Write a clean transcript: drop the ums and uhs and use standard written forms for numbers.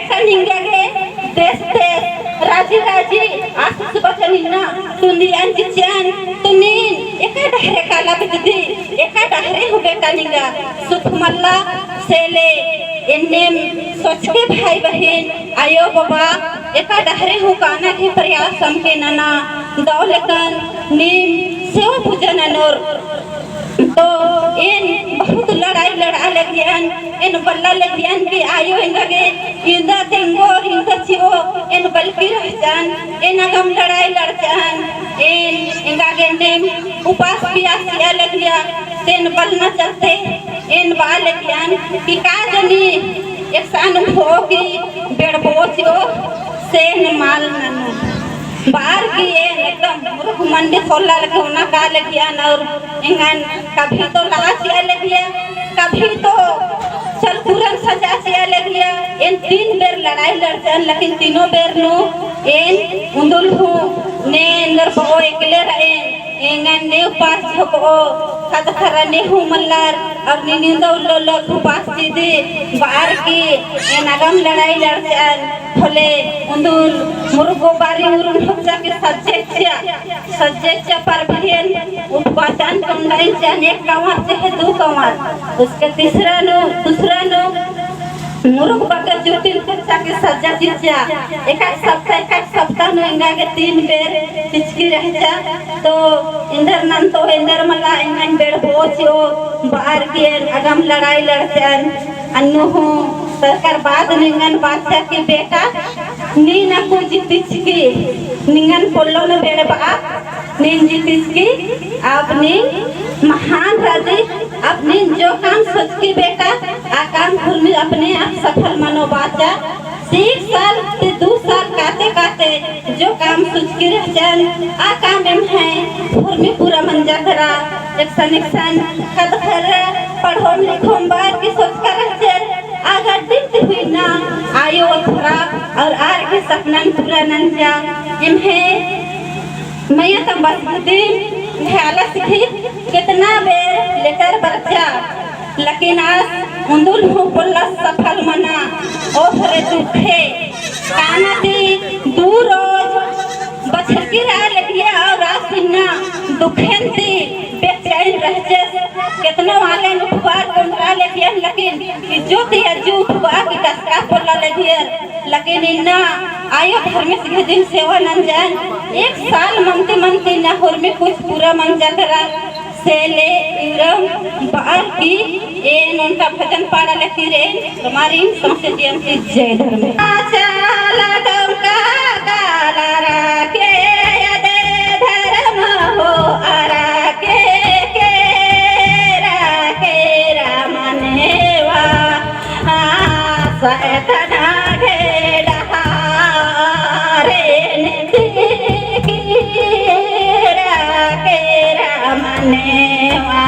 Kaningage deste raji raji asus bacanina tundian cian tunin eka dahre kala betdi eka dahre hube kaninga suthmalla sele ennem सोच के भाई बहन आयो बाबा eka dahre hukana के प्रयास हमके नना दौलतन नीम सेव पूजन नोर तो इन बहुत लड़ाई लड़ा लगियन इन बल्ला लगियन की आयो इनगे इंदा तेंगो इंदा चिओ इन बल्कि रहजान इन अगम लड़ाई लड़जान इन इंगागे नेम उपास पियासिया लगिया तेन बलना चलते इन बाल लगियन की काजनी एक सान होगी बेड़बोचियो सेन माल ननु बाहर की एकदम मुर्ख मंडी खोला लगे होना का लगिया और इंगन कभी तो लाचिया लगिया कभी तो चल पूरन सजा चिया लगिया इन 3 बेर लड़ाई लड़चन लेकिन तीनों बेर नु इन उंदुल हूँ ने नर बो एकले रहे इंगन ने उपास हो कद खरा ने हूँ मल्लार और निंदो लो उपास दे बाहर की इन अगम लड़ाई लड़चन भले उंदुल मुर्गो बारी उरुन हफ्ता के सज्जेच्या पर बहन उपवासन कंडाइन जाने कवार से है 2 कवार उसके दूसरा नो मुर्ग बकर जुटिल हफ्ता के सज्जा चिचा एक सप्ताह नो इंगा के 3 बेर चिचकी रह जा तो इंदर नन तो इंदर मला इंगन बेड़ होचियो बाहर के अगम लड़ाई लड़चन अन्नु हूँ सरकार बाद निंगन बादशाह के बेटा नी ना को जितिचकी निंगन पोलो न बेड़े बा नीन जितिचकी अपनी महान राजी अपनी जो काम सोच की बेटा आ काम फुल में अपने आप सफल मनो बाचा 1 साल से 2 साल काते काते जो काम सोच की रह जान आ काम में है फुल में पूरा मंजा करा एक सन खद खर पढ़ो लिखो बार की सोच कर रह जान अगर दिन हुई ना आयो थोड़ा और आर के सपना पूरा नंजा इन्हें मैं तो बस दिन ख्याल सीखी कितना बेर लेकर बच्चा लेकिन आज उंदुल हूँ बोला सफल मना ओ भरे दुखे काना दी 2 रोज बछर की राह लगिया और रात सिन्ना दुखेन दी बेचैन रह जैसे कितना वाले नुकवार कंट्रा लगिया लेकिन जो दिया जो उठवा की कसका बोला लगिया लेकिन इन्ना आयो घर में सीधे दिन सेवा न जान 1 साल मनते ना होर में कुछ पूरा मन जा करा सेले इरम बार की एन उनका भजन पाड़ा लगी रे तुम्हारी समझ जीवन की जय धर्म आचाला डंका काला राके यदे धर्म हो आरा के राके रामनेवा सैतना घेड़ा रे ने राके रामनेवा